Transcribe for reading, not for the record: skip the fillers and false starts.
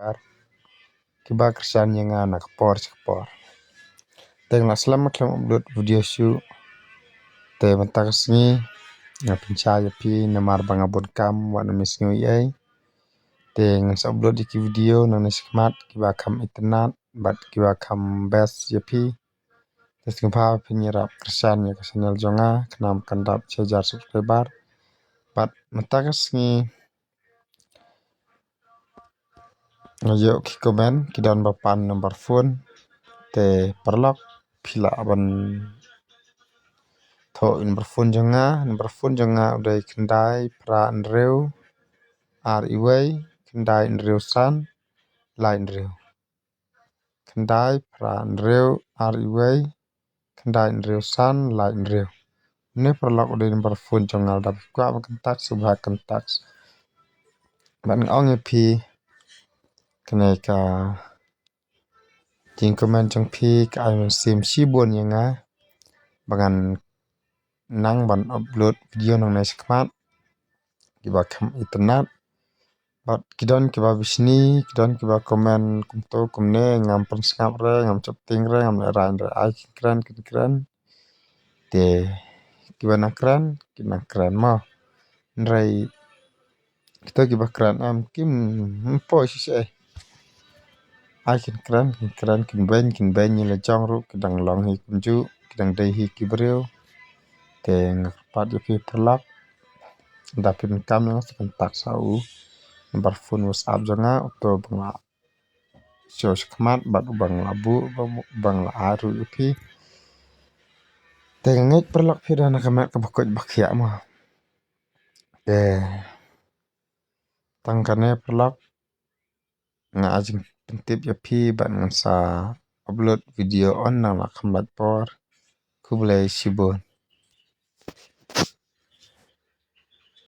bar kiba kersan yang anak por. Tengah selama kelam upload video shoot te mentak sengi ngapinca yapi namar bangabon kam wa namisngu ai te ngas upload di video nang nismat kiba kam internet bat kiba kam best yapi tes ngapa penyerap kersan ya channel jonga kenam kandap cejar subscriber bat mentak sengi ngayo ki komen kidan bapan nomor phone te perlok pila aban tho nomor phone jonga udai kendai pra nreu ar iway kendai nreu san lain reu kendai pra nreu ar iway kendai nreu san lain reu ne perlok udai nomor phone jonga dap kwa kentak subha kentak ban ong pi keneka ting komen jong pi ka sim sibon yanga bangan nang ban upload video nang nai skmat kiba kam internet bat kidon kiba bisni kidon kiba komen kumto kumne ngam pon sngap re ngam chop ting re ngam ran re ai kran te kiba nakran ma nrai kita kiba kran am kim po si ai kran kin ben ni le jong ru kidang long hi kunju kidang dei hi kibreu te ngapat yapi perlak dapin kam yang sekentak sau nomor phone WhatsApp jonga to bangla sos khmat bat bangla bu bangla aru yapi te ngek perlak phira na kamat ka bakoj bakhya ma te tangkane perlak nga ajing pentip yapi bat ngansa upload video on nang la khamlat por kublai sibon